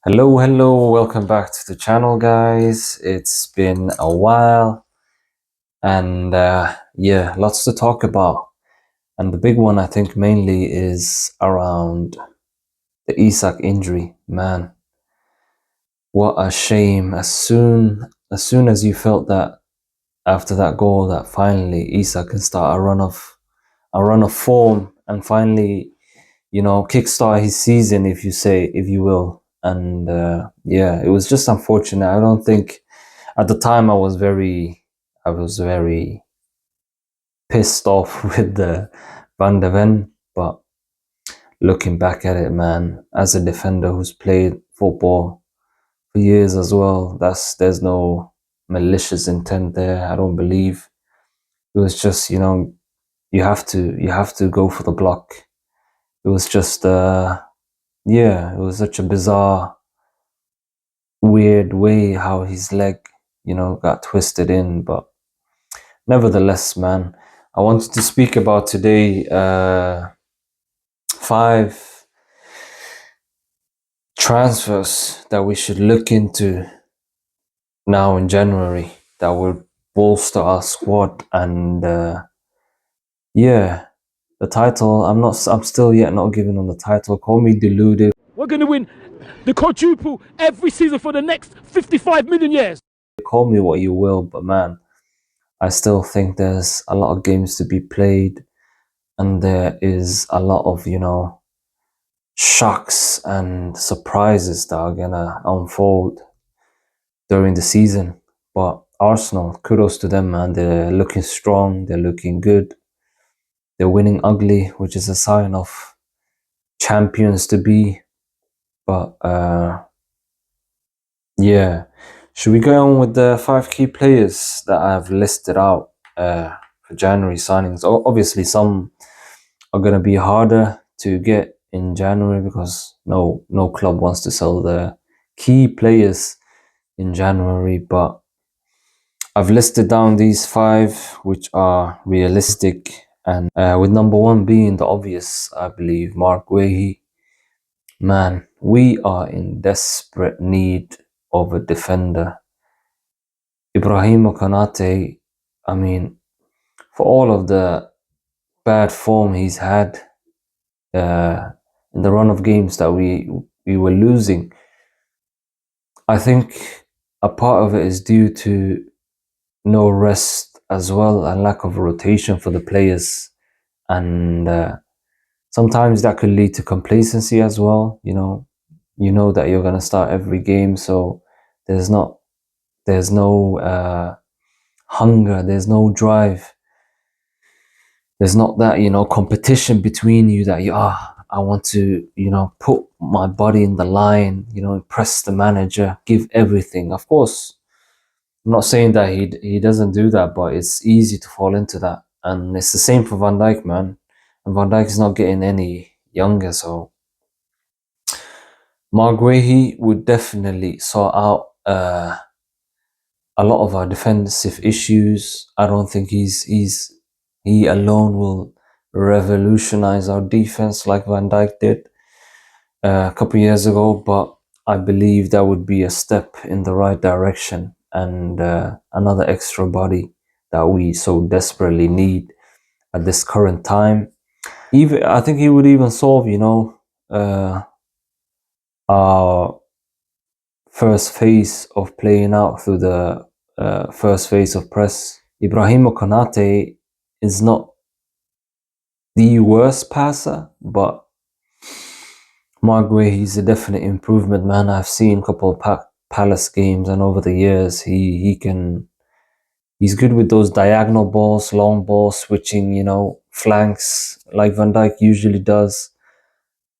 Hello, welcome back to the channel, guys. It's been a while, and yeah, lots to talk about. And the big one, I think, mainly is around the Isak injury. Man, what a shame. As soon as you felt that after that goal, that finally Isak can start a run of form, and finally, kickstart his season, if you will. And yeah, it was just unfortunate. I don't think at the time I was very pissed off with the Van de Ven, but looking back at it, man, as a defender who's played football for years as well, there's no malicious intent there. I don't believe it was just you have to go for the block. It was just yeah, it was such a bizarre, weird way how his leg got twisted in, but nevertheless, man, I wanted to speak about today five transfers that we should look into now in January that will bolster our squad. And yeah, the title, I'm still yet not giving on the title. Call me deluded, We're going to win the quadruple every season for the next 55 million years. call me what you will, but man, I still think there's a lot of games to be played, and there is a lot of shocks and surprises that are gonna unfold during the season. But Arsenal, kudos to them, man. They're looking strong, they're looking good, they're winning ugly, which is a sign of champions to be. But yeah, should we go on with the five key players that I've listed out for January signings? Obviously, some are gonna be harder to get in January because no club wants to sell the key players in January, but I've listed down these five which are realistic, and with number one being the obvious, I believe, Mark Guehi. Man, we are in desperate need of a defender. Ibrahim Konate, I mean, for all of the bad form he's had in the run of games that we were losing, I think a part of it is due to no rest as well and lack of rotation for the players, and sometimes that could lead to complacency as well. You know that you're gonna start every game, so there's no hunger, there's no drive, there's not that competition between you that I want to put my body in the line, impress the manager, give everything. Of course, I'm not saying that he doesn't do that, but it's easy to fall into that. And it's the same for Van Dijk, man. And Van Dijk is not getting any younger, so Marguehi would definitely sort out a lot of our defensive issues. I don't think he alone will revolutionize our defense like Van Dijk did a couple years ago, but I believe that would be a step in the right direction, and another extra body that we so desperately need at this current time. Even I think he would even solve, our first phase of playing out through the first phase of press. Ibrahim Konate is not the worst passer, but Marguerite, he's a definite improvement, man. I've seen a couple of Palace games, and over the years, he's good with those diagonal balls, long balls, switching, flanks like Van Dijk usually does.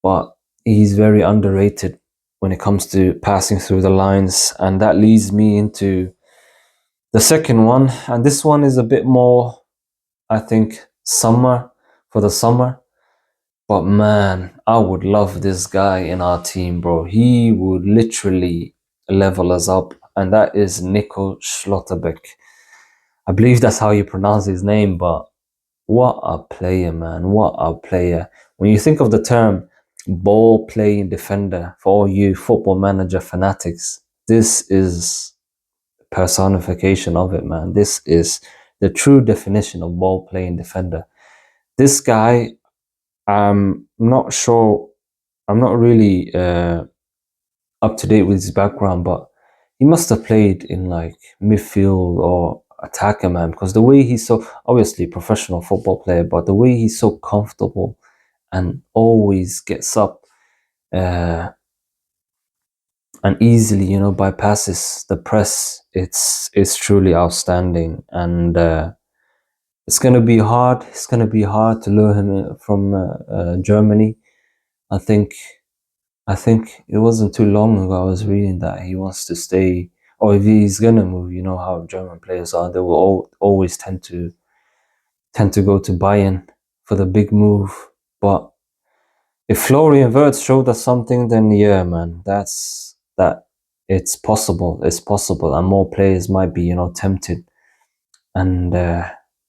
But he's very underrated when it comes to passing through the lines, and that leads me into the second one. And this one is a bit more, I think, for the summer. But man, I would love this guy in our team, bro. He would literally level us up, and that is Nico Schlotterbeck. I believe that's how you pronounce his name, but what a player, man. What a player. When you think of the term ball playing defender for all you Football Manager fanatics. This is personification of it, man. This is the true definition of ball playing defender. This guy, I'm not sure, I'm not really up to date with his background, but he must have played in like midfield or attacker, man, because the way he's so obviously professional football player, but the way he's so comfortable and always gets up and easily, bypasses the press. It's truly outstanding, and it's gonna be hard. It's gonna be hard to lure him from Germany. I think it wasn't too long ago I was reading that he wants to stay, or if he's gonna move. You know how German players are; they will always tend to go to Bayern for the big move. But if Florian Wirtz showed us something, then yeah, man, that it's possible. It's possible, and more players might be, tempted and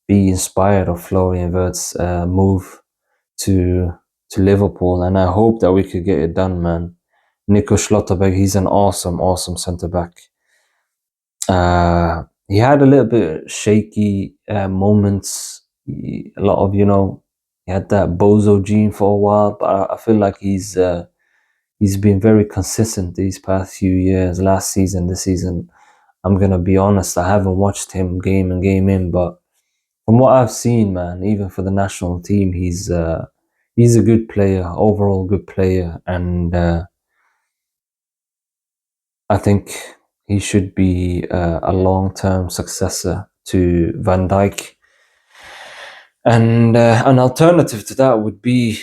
be inspired of Florian Wirtz's move to Liverpool. And I hope that we could get it done, man. Nico Schlotterbeck, he's an awesome centre back. He had a little bit shaky moments. A lot of, he had that bozo gene for a while, but I feel like he's been very consistent these past few years. Last season, this season, I'm gonna be honest, I haven't watched him game and game in, but from what I've seen, man, even for the national team, he's a good player, overall good player, and I think he should be a long-term successor to Van Dijk. And an alternative to that would be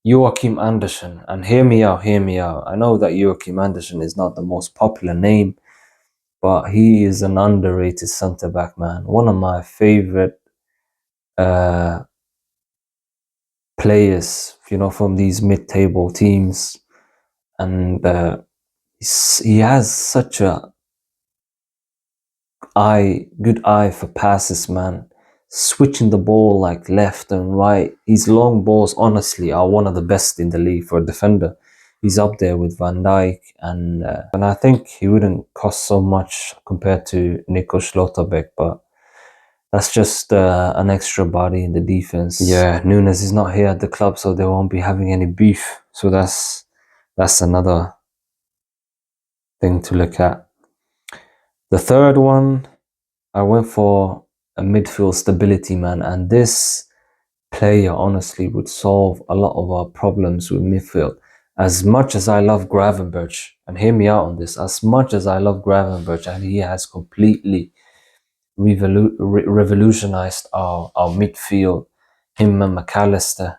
Joachim Andersen. And hear me out. I know that Joachim Andersen is not the most popular name, but he is an underrated centre-back, man. One of my favorite players, from these mid-table teams. And he has such a good eye for passes, man. Switching the ball like left and right. His long balls, honestly, are one of the best in the league for a defender. He's up there with Van Dijk, and I think he wouldn't cost so much compared to Nico Schlotterbeck, but that's just an extra body in the defense. Yeah, Nunes is not here at the club, so they won't be having any beef. So that's another thing to look at. The third one, I went for a midfield stability, man, and this player honestly would solve a lot of our problems with midfield. As much as I love Gravenberch, and hear me out on this, as much as I love Gravenberch, and he has completely revolutionized our midfield, him and McAllister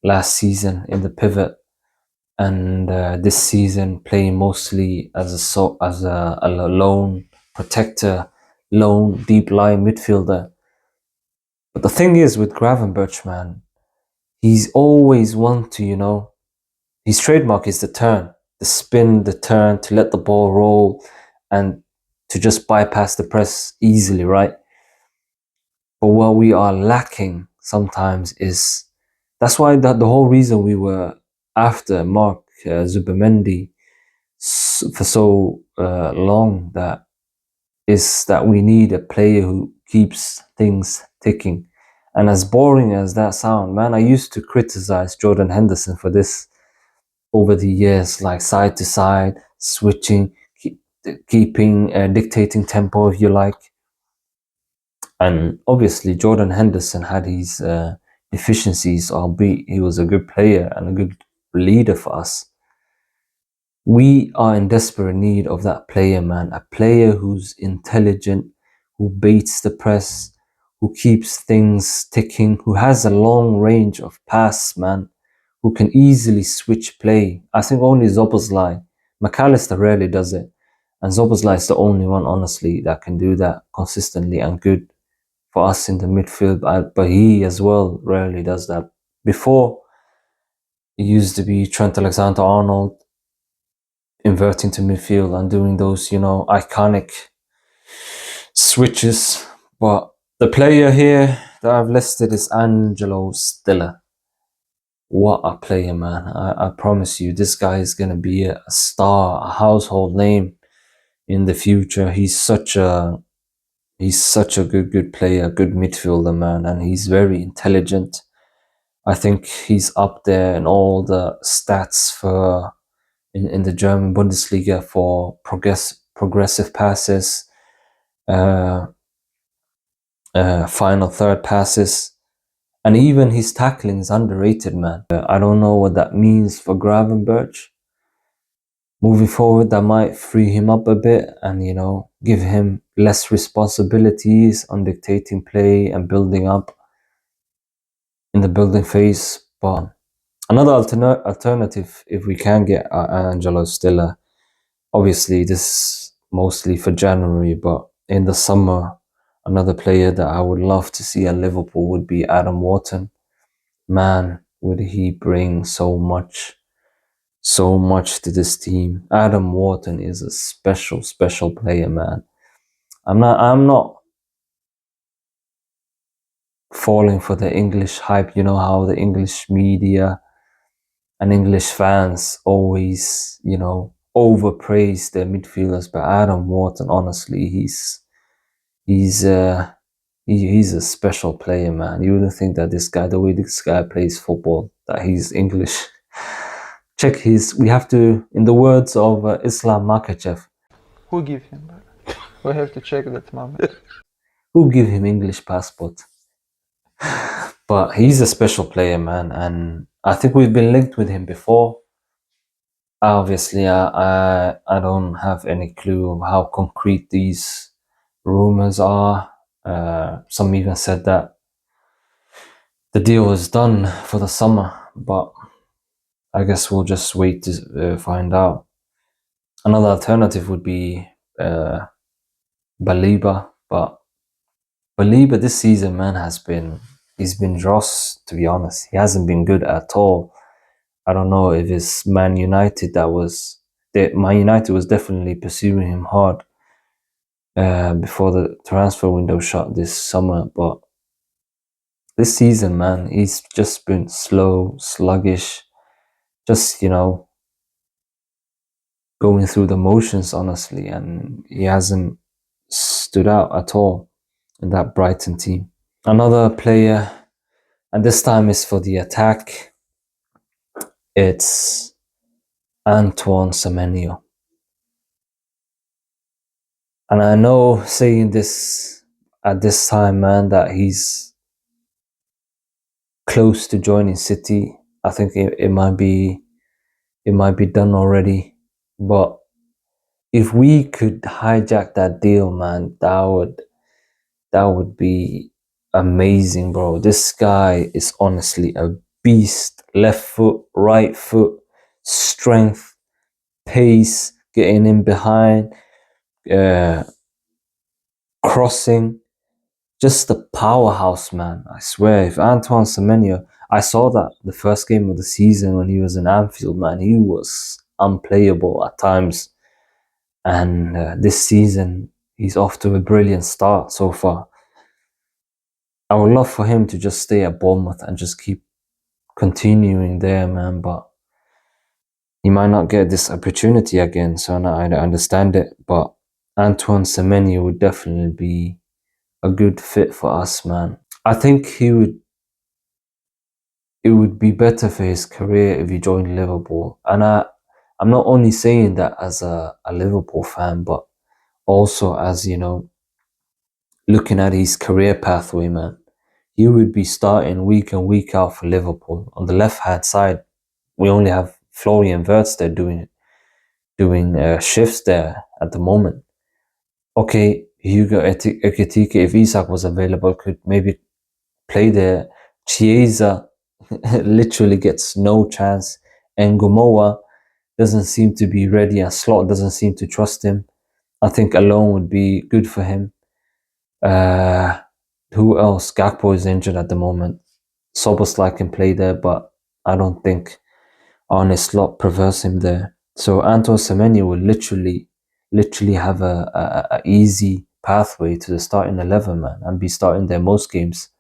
last season in the pivot, and this season playing mostly as a lone protector, lone deep line midfielder. But the thing is with Gravenberch, man, he's always one to, his trademark is the turn, the spin, the turn, to let the ball roll and to just bypass the press easily, right? But what we are lacking sometimes is, that's why the whole reason we were after Mark Zubimendi for so long, that we need a player who keeps things ticking. And as boring as that sound, man, I used to criticize Jordan Henderson for this over the years, like side to side, switching, keeping, dictating tempo, if you like. And obviously, Jordan Henderson had his deficiencies, albeit he was a good player and a good leader for us. We are in desperate need of that player, man. A player who's intelligent, who baits the press, who keeps things ticking, who has a long range of pass, man, who can easily switch play. I think only Szoboszlai. McAllister rarely does it. And Szoboszlai is the only one, honestly, that can do that consistently and good for us in the midfield. But he as well rarely does that. Before, it used to be Trent Alexander-Arnold inverting to midfield and doing those, iconic switches. But the player here that I've listed is Angelo Stiller. what a player, man. I promise you, this guy is going to be a star, a household name in the future. He's such a good player, good midfielder, man, and he's very intelligent. I think he's up there in all the stats for in the German Bundesliga for progressive passes, final third passes, and even his tackling is underrated, man. I don't know what that means for Gravenberch. Moving forward, that might free him up a bit and, give him less responsibilities on dictating play and building up in the building phase. But another alternative, if we can get Angelo Stiller, obviously this mostly for January, but in the summer, another player that I would love to see at Liverpool would be Adam Wharton. Man, would he bring so much to this team. Adam Wharton is a special player, man. I'm not falling for the English hype. You know how the English media and English fans always, overpraise their midfielders, but Adam Wharton, honestly, he's a special player, man. You wouldn't think that the way this guy plays football, that he's English. Check we have to, in the words of Islam Makachev. Who give him? We have to check that moment. Who give him English passport? But he's a special player, man, and I think we've been linked with him before. Obviously, I don't have any clue of how concrete these rumors are. Some even said that the deal was done for the summer, but I guess we'll just wait to find out. Another alternative would be Baliba, but Baliba this season, man, he's been dross, to be honest. He hasn't been good at all. I don't know if it's Man United Man United was definitely pursuing him hard before the transfer window shut this summer, but this season, man, he's just been slow, sluggish, just, going through the motions, honestly, and he hasn't stood out at all in that Brighton team. Another player, and this time is for the attack, it's Antoine Semenyo. And I know saying this at this time, man, that he's close to joining City. I think it might be done already. But if we could hijack that deal, man, that would be amazing, bro. This guy is honestly a beast. Left foot, right foot, strength, pace, getting in behind, crossing, just a powerhouse, man. I swear, if Antoine Semenyo, I saw that the first game of the season when he was in Anfield, man, he was unplayable at times. And this season, he's off to a brilliant start so far. I would love for him to just stay at Bournemouth and just keep continuing there, man, but he might not get this opportunity again, so I understand it, but Antoine Semenyo would definitely be a good fit for us, man. I think it would be better for his career if he joined Liverpool. And I'm not only saying that as a Liverpool fan, but also as, looking at his career pathway, man. He would be starting week in, week out for Liverpool. On the left-hand side, we only have Florian Wirtz there doing shifts there at the moment. Okay, Hugo Ekitike, if Isak was available, could maybe play there. Chiesa literally gets no chance. And Gomoa doesn't seem to be ready, and Slot doesn't seem to trust him. I think alone would be good for him. Who else? Gakpo is injured at the moment. Szoboszlai can play there, but I don't think Arne Slot prefers him there. So Antoine Semenyo will literally have a easy pathway to the starting 11, man, and be starting there most games.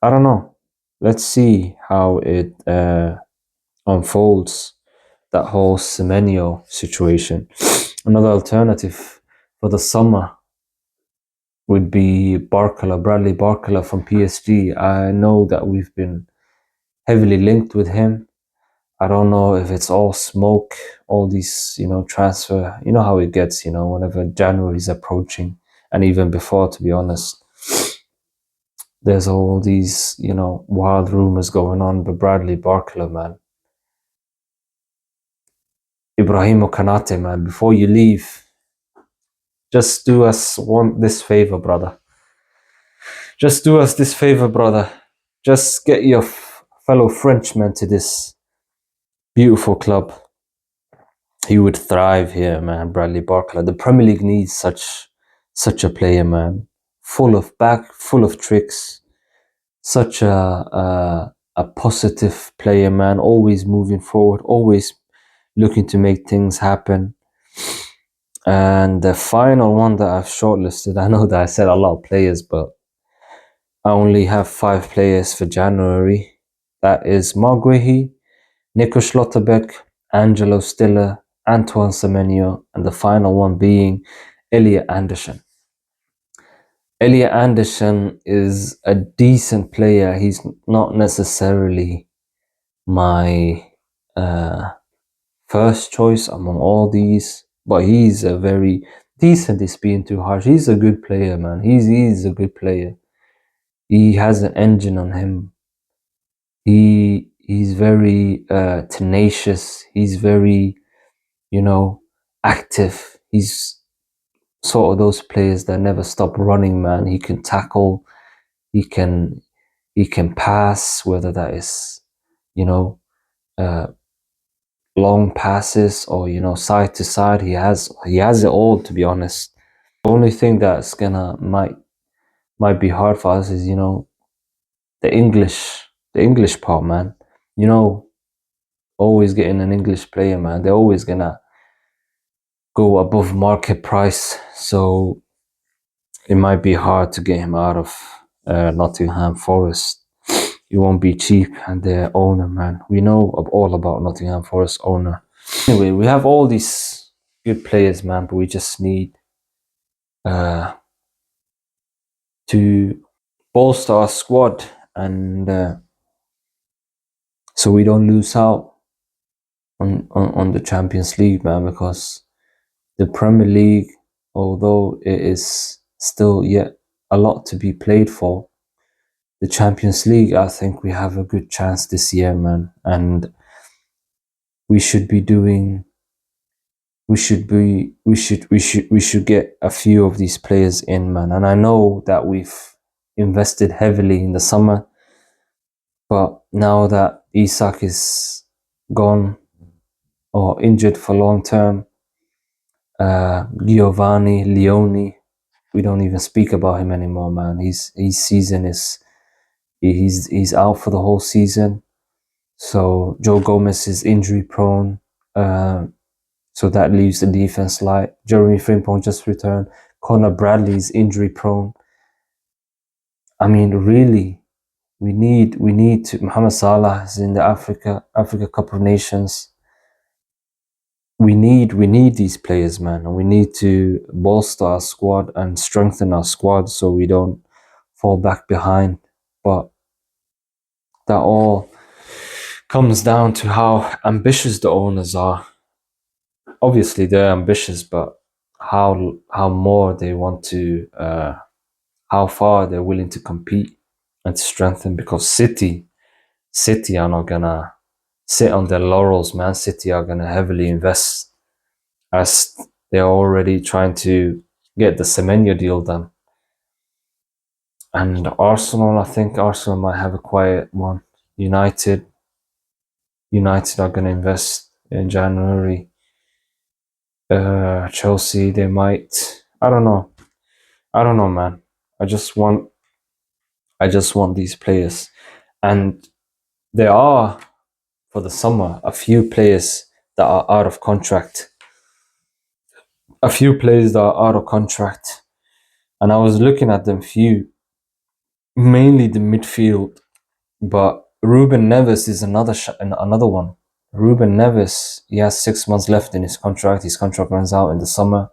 I don't know. let's see how it unfolds, that whole Semenyo situation. Another alternative for the summer would be Bradley Barcola from PSG. I know that we've been heavily linked with him. I don't know if it's all smoke, all these, transfer, how it gets, whenever January is approaching, and even before, to be honest. There's all these, wild rumors going on, but Bradley Barcola, man. Ibrahimo Kanate, man, before you leave, just do us this favor, brother. Just do us this favor, brother. Just get your fellow Frenchman to this beautiful club. He would thrive here, man, Bradley Barcola. The Premier League needs such a player, man. Full of tricks. Such a positive player, man. Always moving forward, always looking to make things happen. And the final one that I've shortlisted, I know that I said a lot of players, but I only have 5 players for January. That is Marguehi, Nico Schlotterbeck, Angelo Stiller, Antoine Semenyo, and the final one being Elliot Anderson. Elliot Anderson is a decent player. He's not necessarily my first choice among all these, but he's a very decent, is being too harsh. He's a good player, man. He's a good player. He has an engine on him. He's very tenacious. He's very, active. He's sort of those players that never stop running, man. He can tackle. He can pass, whether that is, long passes or side to side. He has it all, to be honest. The only thing that's might be hard for us is the English part, man. Always getting an English player, man. They're always gonna go above market price, so it might be hard to get him out of Nottingham Forest. It won't be cheap, and their owner, man. We know all about Nottingham Forest owner. Anyway, we have all these good players, man, but we just need to bolster our squad, and so we don't lose out on the Champions League, man, because the Premier League, although it is still yet a lot to be played for, the Champions League, I think we have a good chance this year, man, and we should get a few of these players in, man. And I know that we've invested heavily in the summer, but now that Isak is gone or injured for long term, Giovanni Leone, we don't even speak about him anymore, man. His season is he's out for the whole season. So Joe Gomez is injury prone. So that leaves the defense light. Jeremy Frimpong just returned. Connor Bradley is injury prone. I mean, really, we need to. Mohamed Salah is in the Africa Cup of Nations. We need these players, man, and we need to bolster our squad and strengthen our squad so we don't fall back behind. But that all comes down to how ambitious the owners are. Obviously, they're ambitious, but how more they want to, how far they're willing to compete and to strengthen. Because City are not gonna sit on their laurels, man. City are gonna heavily invest, as they're already trying to get the Semenyo deal done. And Arsenal, I think Arsenal might have a quiet one. United are gonna invest in January. Chelsea, they might. I don't know, man. I just want these players, and there are, for the summer, a few players that are out of contract. And I was looking at them few, mainly the midfield. But Ruben Neves is another one. Ruben Neves, he has 6 months left in his contract. His contract runs out in the summer.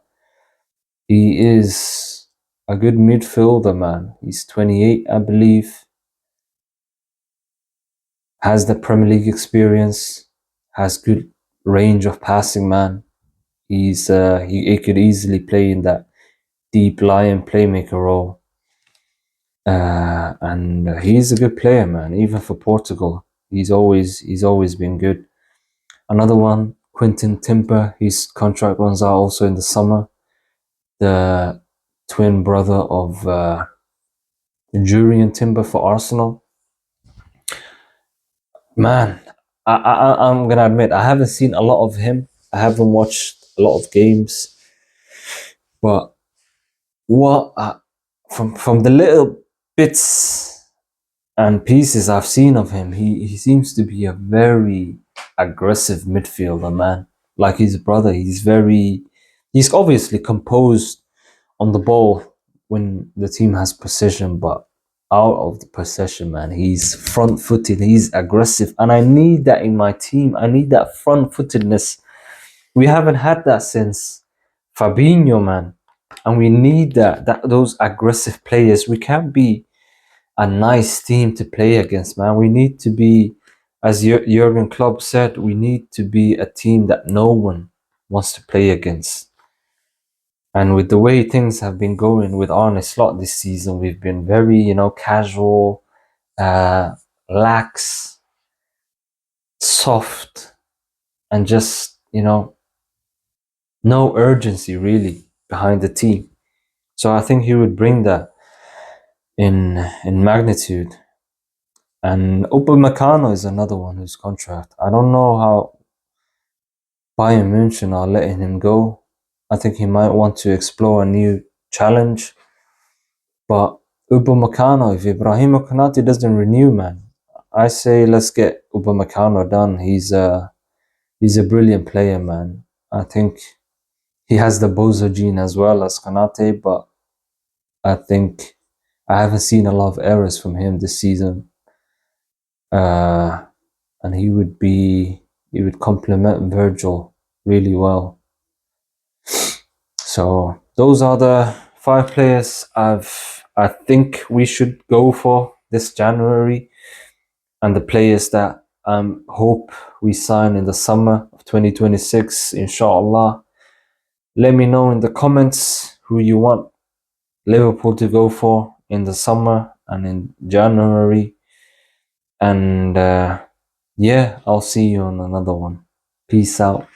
He is a good midfielder, man. He's 28, I believe. Has the Premier League experience. Has good range of passing, man. He could easily play in that deep lying playmaker role. And he's a good player, man. Even for Portugal, he's always been good. Another one, Quintin Timber. His contract runs out also in the summer. The twin brother of Jurriën Timber for Arsenal. Man, I'm gonna admit I haven't seen a lot of him. I haven't watched a lot of games, but what from the little bits and pieces I've seen of him, he seems to be a very aggressive midfielder, man. Like his brother, he's obviously composed on the ball when the team has possession, but out of the possession, man, he's front-footed, he's aggressive, and I need that in my team. I need that front-footedness. We haven't had that since Fabinho, man, and we need those aggressive players. We can't be a nice team to play against, man. We need to be, as Jurgen Klopp said, we need to be a team that no one wants to play against. And with the way things have been going with Arne Slot this season, we've been very, casual, lax, soft, and just, no urgency really behind the team. So I think he would bring that in magnitude. And Upamecano is another one whose contract. I don't know how Bayern München are letting him go. I think he might want to explore a new challenge. But Upamecano, if Ibrahim Konate doesn't renew, man, I say let's get Upamecano done. He's a brilliant player, man. I think he has the Bozo gene as well as Konate, but I think I haven't seen a lot of errors from him this season. And he would complement Virgil really well. So those are the 5 players I think we should go for this January, and the players that I hope we sign in the summer of 2026, inshallah. Let me know in the comments who you want Liverpool to go for in the summer and in January. And yeah, I'll see you on another one. Peace out.